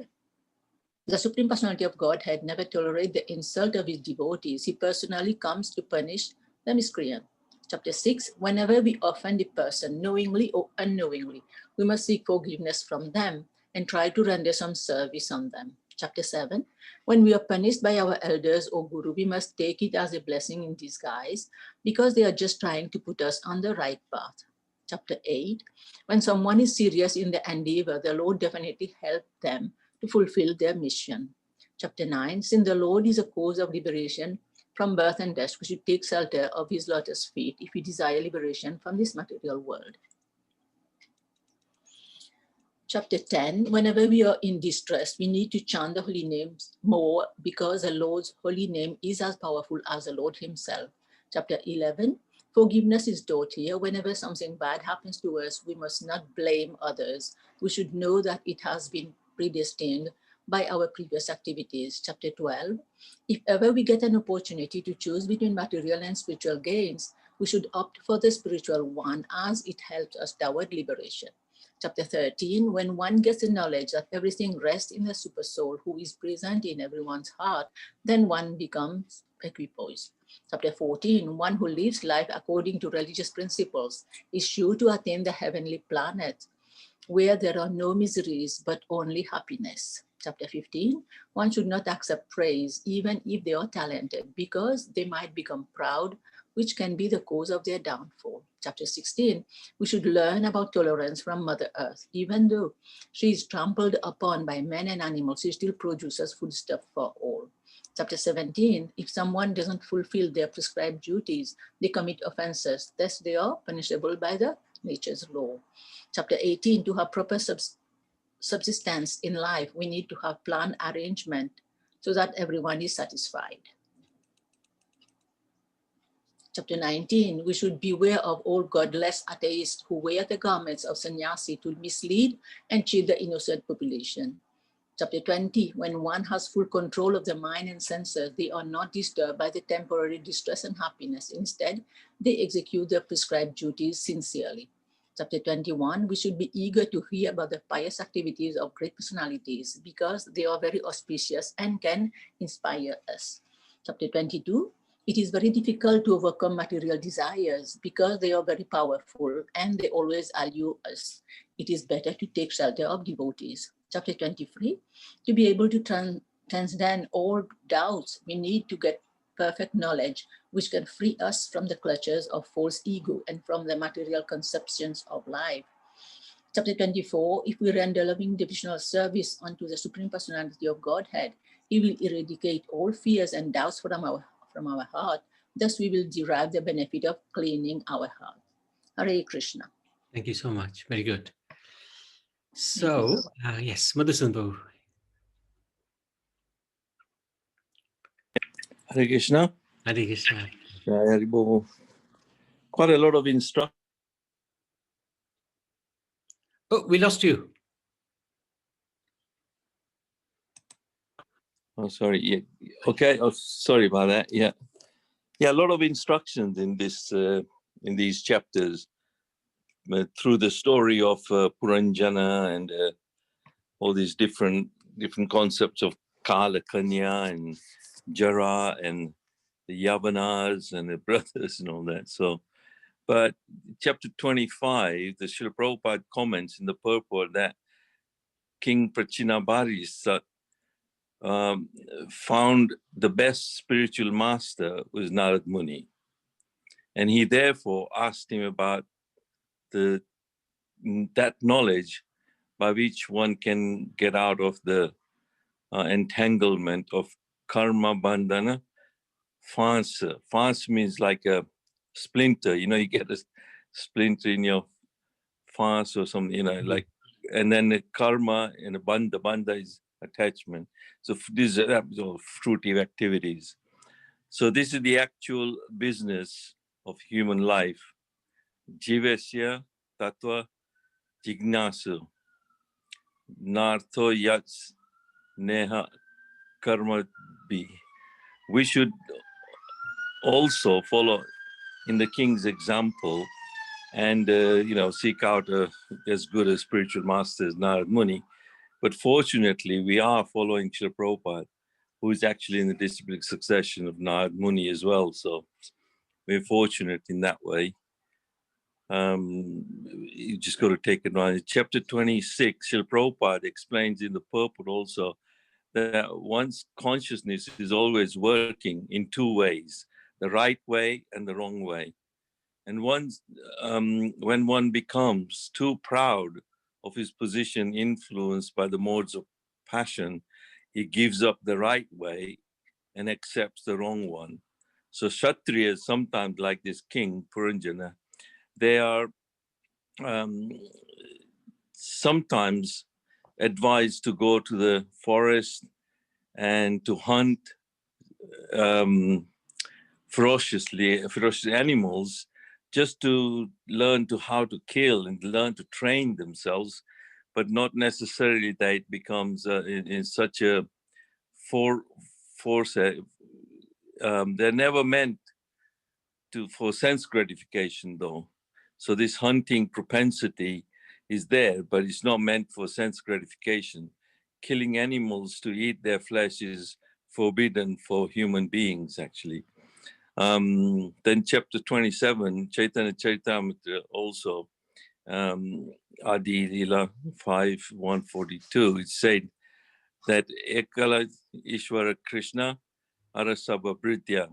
the Supreme Personality of Godhead never tolerates the insult of his devotees. He personally comes to punish the miscreant. Chapter 6, whenever we offend a person, knowingly or unknowingly, we must seek forgiveness from them and try to render some service on them. Chapter 7, when we are punished by our elders or guru, we must take it as a blessing in disguise because they are just trying to put us on the right path. Chapter 8, when someone is serious in their endeavor, the Lord definitely helps them to fulfill their mission. Chapter 9, since the Lord is a cause of liberation from birth and death, we should take shelter of his lotus feet if we desire liberation from this material world. Chapter 10, whenever we are in distress, we need to chant the holy names more because the Lord's holy name is as powerful as the Lord himself. Chapter 11, forgiveness is taught here. Whenever something bad happens to us, we must not blame others. We should know that it has been predestined by our previous activities. Chapter 12, if ever we get an opportunity to choose between material and spiritual gains, we should opt for the spiritual one as it helps us toward liberation. Chapter 13, when one gets the knowledge that everything rests in the super soul who is present in everyone's heart, then one becomes equipoised. Chapter 14, one who lives life according to religious principles is sure to attain the heavenly planet where there are no miseries but only happiness. Chapter 15, one should not accept praise even if they are talented because they might become proud, which can be the cause of their downfall. Chapter 16, we should learn about tolerance from Mother Earth. Even though she is trampled upon by men and animals, she still produces foodstuff for all. Chapter 17, if someone doesn't fulfill their prescribed duties, they commit offenses. Thus, they are punishable by the nature's law. Chapter 18, to have proper subsistence in life, we need to have planned arrangement so that everyone is satisfied. Chapter 19, we should beware of all godless atheists who wear the garments of sannyasi to mislead and cheat the innocent population. Chapter 20, when one has full control of the mind and senses, they are not disturbed by the temporary distress and happiness. Instead, they execute their prescribed duties sincerely. Chapter 21, we should be eager to hear about the pious activities of great personalities because they are very auspicious and can inspire us. Chapter 22, it is very difficult to overcome material desires because they are very powerful and they always allure us. It is better to take shelter of devotees. Chapter 23, to be able to transcend all doubts, we need to get perfect knowledge, which can free us from the clutches of false ego and from the material conceptions of life. Chapter 24, if we render loving devotional service unto the Supreme Personality of Godhead, he will eradicate all fears and doubts from our heart. Thus, we will derive the benefit of cleaning our heart. Hare Krishna. Thank you so much. Very good. So, yes, Madhusudan. Hare Krishna. Hare Krishna. Quite a lot of instruction. Oh, we lost you. Oh, sorry. Yeah. Okay. Oh, sorry about that. Yeah. Yeah. A lot of instructions in this, in these chapters, through the story of Puranjana and all these different concepts of Kala Kanya and Jara and the Yavanas and the brothers and all that. So, but chapter 25, the Srila Prabhupada comments in the purport that King Prachinabhari found the best spiritual master was Narad Muni. And he therefore asked him about that knowledge by which one can get out of the entanglement of karma bandhana. Fans means like a splinter, you get a splinter in your fans or something, like, and then the karma and the bandha is attachment. So these are fruitive activities. So this is the actual business of human life. Jivasya tattva jignasu nartho yats neha karma bi. We should also follow in the king's example and seek out as good a spiritual master as Narad Muni. But fortunately, we are following Srila Prabhupada, who is actually in the disciplic succession of Narad Muni as well. So we're fortunate in that way. You just got to take advantage. Chapter 26, Srila Prabhupada explains in the purport also that one's consciousness is always working in two ways, the right way and the wrong way. And when one becomes too proud of his position influenced by the modes of passion, he gives up the right way and accepts the wrong one. So Kshatriyas, sometimes like this king, Puranjana, they are sometimes advised to go to the forest and to hunt ferocious animals, just to learn how to kill and learn to train themselves, but not necessarily that it becomes in such a force. They're never meant for sense gratification, though. So this hunting propensity is there, but it's not meant for sense gratification. Killing animals to eat their flesh is forbidden for human beings, actually. Then chapter 27, Chaitanya Charitamrita also, Adi Lila 5:142, it said that Ekala Ishvara Krishna Arasabha Bridya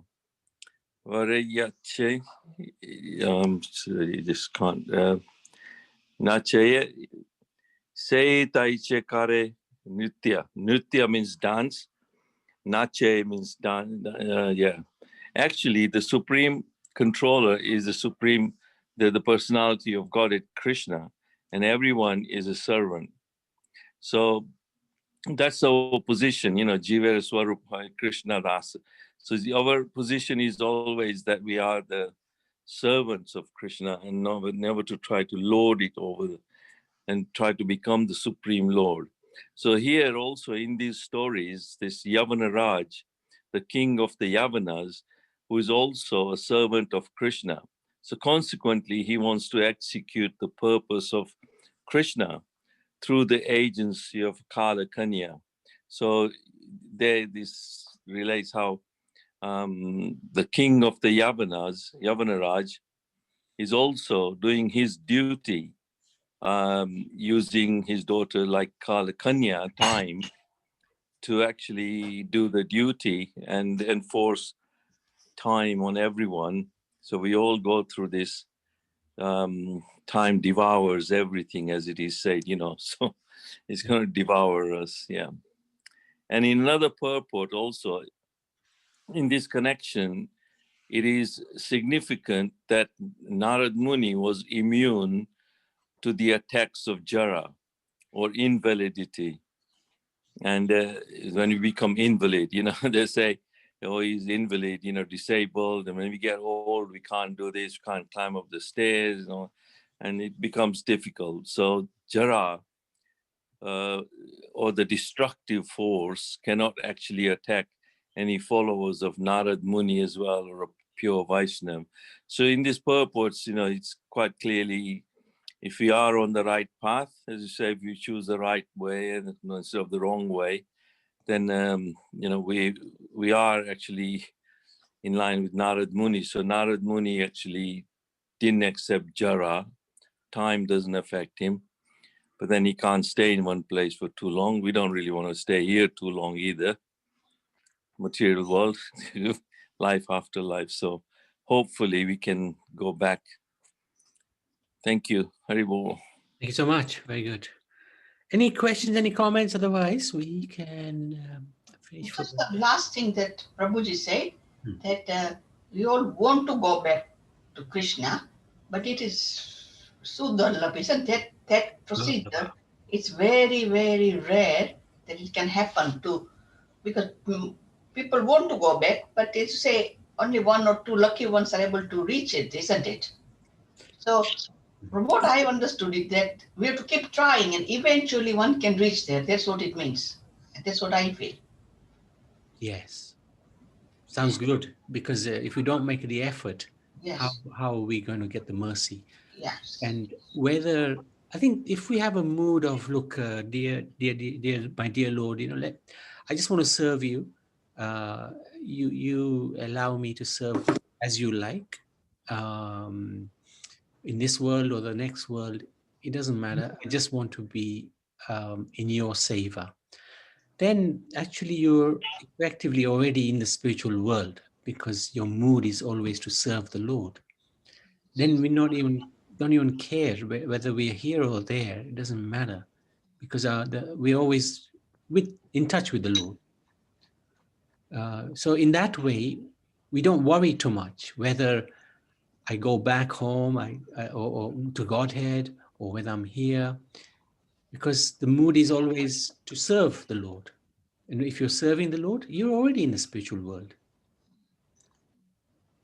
Varayache, you just can't, Nachaye Se Taiche Kare Nritya. Nritya means dance. Nache means dance. Yeah. Actually, the supreme controller is the personality of Godhead Krishna, and everyone is a servant. So that's our position, Jivera Swarupa Krishna Rasa. So our position is always that we are the servants of Krishna and never to try to lord it over and try to become the supreme Lord. So here also in these stories, this Yavana Raj, the king of the Yavanas, who is also a servant of Krishna. So consequently, he wants to execute the purpose of Krishna through the agency of Kala Kanya. So this relates how the king of the Yavanas, Yavanaraj, is also doing his duty, using his daughter like Kala Kanya time to actually do the duty and enforce time on everyone. So we all go through this. Time devours everything, as it is said, so it's going to devour us. Yeah. And in another purport also, in this connection, it is significant that Narad Muni was immune to the attacks of Jara or invalidity. And when you become invalid, they say, oh, he's invalid, disabled. And when we get old, we can't do this, we can't climb up the stairs, and it becomes difficult. So Jara, or the destructive force, cannot actually attack any followers of Narad Muni as well, or a pure Vaishnava. So in this purports, it's quite clearly if we are on the right path, as you say, if you choose the right way and instead of the wrong way, then we are actually in line with Narad Muni. So Narad Muni actually didn't accept Jara. Time doesn't affect him, but then he can't stay in one place for too long. We don't really want to stay here too long either. Material world, life after life. So hopefully we can go back. Thank you. Haribol. Thank you so much. Very good. Any questions, any comments? Otherwise, we can finish. Just the last thing that Prabhuji said, that we all want to go back to Krishna, but it is Sudharlabh, isn't it? That procedure, it's very, very rare that it can happen too, because people want to go back, but they say only one or two lucky ones are able to reach it, isn't it? So from what I understood it, that we have to keep trying and eventually one can reach there. That's what it means. And that's what I feel. Yes. Sounds good, because if we don't make the effort, yes, how are we going to get the mercy? Yes. And whether, I think if we have a mood of, look, dear, my dear Lord, I just want to serve you. You allow me to serve as you like, in this world or the next world. It doesn't matter. I just want to be in your savor. Then actually you're effectively already in the spiritual world, because your mood is always to serve the Lord. Then we don't even care whether we are here or there. It doesn't matter, because we're always in touch with the Lord. So in that way, we don't worry too much whether I go back home or to Godhead, or whether I'm here, because the mood is always to serve the Lord. And if you're serving the Lord, you're already in the spiritual world.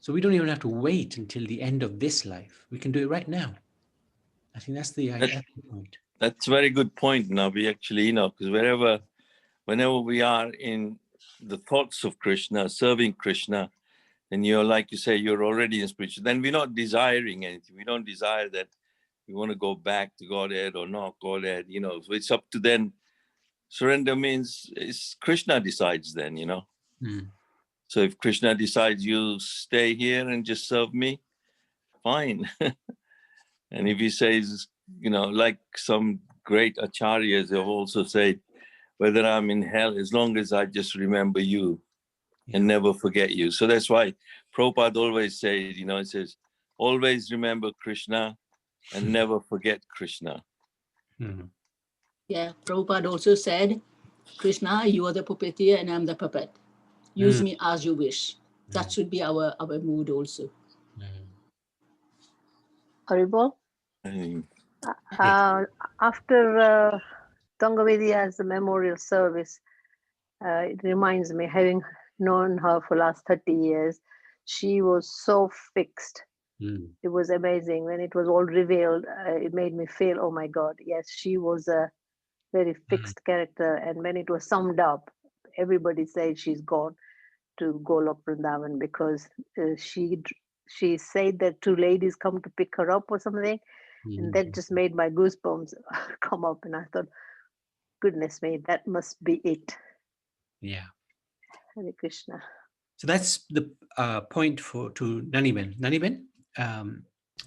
So we don't even have to wait until the end of this life. We can do it right now. I think that's the point. That's a very good point. Now we actually, because whenever we are in the thoughts of Krishna, serving Krishna, and you're, like you say, you're already in spiritual, then we're not desiring anything. We don't desire that we want to go back to Godhead or not Godhead, so it's up to then. Surrender means it's Krishna decides then, So if Krishna decides you stay here and just serve me, fine. And if he says, like some great acharyas have also said, whether I'm in hell, as long as I just remember you and never forget you. So that's why Prabhupada always says, it says, always remember Krishna and never forget Krishna. Mm-hmm. Yeah, Prabhupada also said, Krishna, you are the puppeteer and I'm the puppet. Use me as you wish. That should be our mood also. Haribol? After Tangavidya's memorial service, it reminds me, having known her for last 30 years, she was so fixed. It was amazing. When it was all revealed, it made me feel, oh my God, yes, she was a very fixed character. And when it was summed up, everybody said she's gone to Golok Vrindavan, because she said that two ladies come to pick her up or something. And that just made my goosebumps come up. And I thought, goodness me, that must be it. Yeah. Hare Krishna. So that's the point to Naniben. Naniben,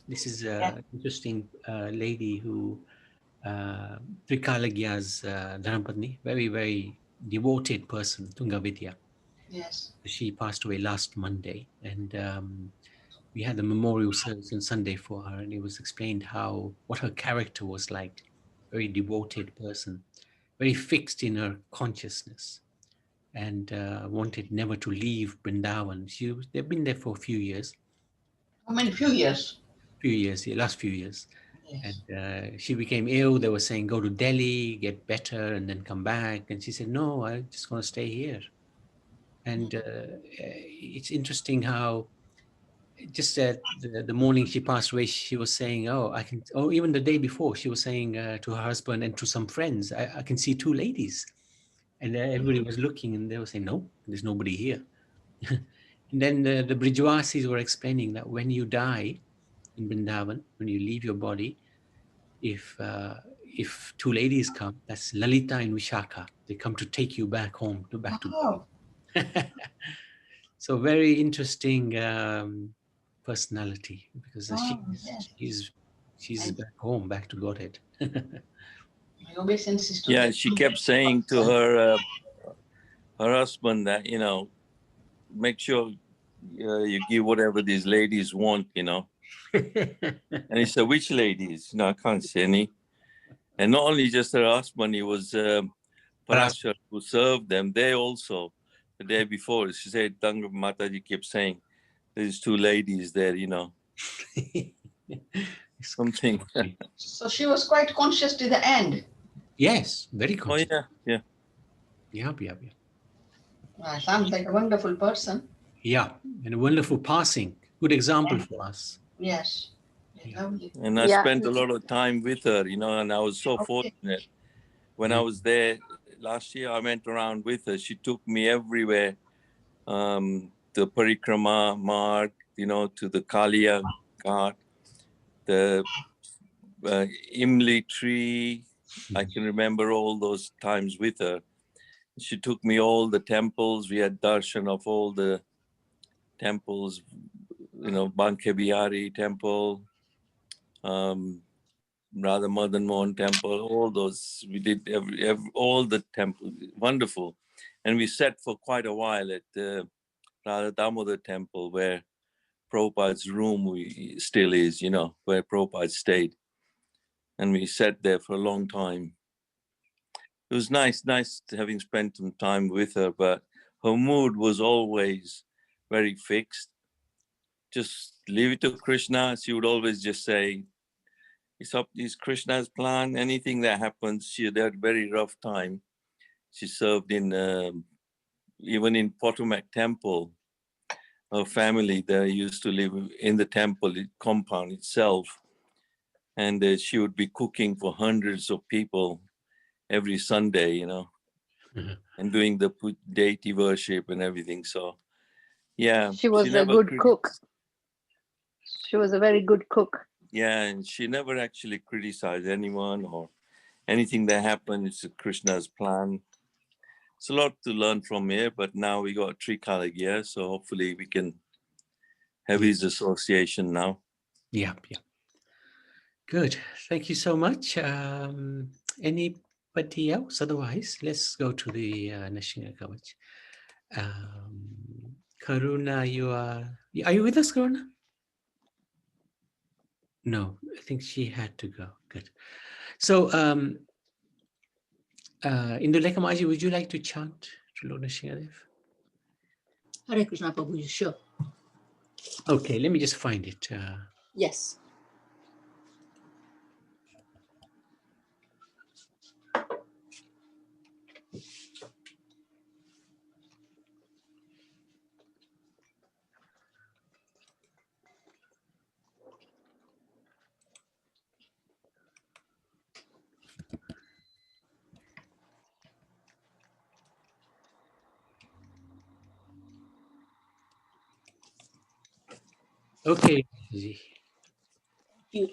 this is an interesting lady who, Trikalagya's Dharmapatni, very, very devoted person, Tungavidya. Yes. She passed away last Monday, and we had the memorial service on Sunday for her, and it was explained what her character was like. Very devoted person, very fixed in her consciousness, and wanted never to leave Vrindavan. They've been there for a few years. How many? Few years? Few years, yeah, last few years. Yes. And she became ill. They were saying, go to Delhi, get better, and then come back. And she said, no, I'm just going to stay here. And it's interesting how just the morning she passed away, she was saying, even the day before, she was saying to her husband and to some friends, I can see two ladies. And everybody was looking, and they were saying, no, there's nobody here. And then the Brijwasis were explaining that when you die in Vrindavan, when you leave your body, if two ladies come, that's Lalita and Vishaka. They come to take you back home, back to Oh, So very interesting personality, because yes. she's back home, back to Godhead. My obeisance to Yeah, she kept saying to her husband that, you know, make sure you give whatever these ladies want, you know. And he said, which ladies? No, I can't say any. And not only just her husband, it was Parashar who served them. They also, the day before, she said, Tanga Mataji kept saying, there's two ladies there, you know. Something. So she was quite conscious to the end. Yes, very conscious. Oh, yeah. Yeah. Sounds like a wonderful person. Yeah, and a wonderful passing. Good example for us. Yes. Lovely. And I spent a lot of time with her, you know, and I was so fortunate. When I was there last year, I went around with her. She took me everywhere. The Parikrama Marg, you know, to the Kalia Ghat, the Imli tree. I can remember all those times with her. She took me all the temples. We had darshan of all the temples, you know, Banke Bihari temple, Radha Madan Mohan temple, all those. We did all the temples, wonderful. And we sat for quite a while at the Radha Damodar temple, where Prabhupada's room still is, you know, where Prabhupada stayed. And we sat there for a long time. It was nice having spent some time with her, but her mood was always very fixed. Just leave it to Krishna. She would always just say, it's Krishna's plan. Anything that happens, she had a very rough time. She served in, even in Potomac Temple. Her family there used to live in the temple compound itself. And she would be cooking for hundreds of people every Sunday, you know, and doing the deity worship and everything. So, yeah. She was a good cook. She was a very good cook. Yeah, and she never actually criticized anyone or anything that happened. It's Krishna's plan. It's a lot to learn from here, but now we got Trikala here, so hopefully we can have his association now. Yeah. Good. Thank you so much. Anybody else? Otherwise, let's go to the Nashinga Kavach. Karuna, are you with us, Karuna? No, I think she had to go. Good. So, Indulekha Maji, would you like to chant to Lord Nashingadev? Hare Krishna, Prabhu, sure. Okay, let me just find it. Yes. Okay. Thank you.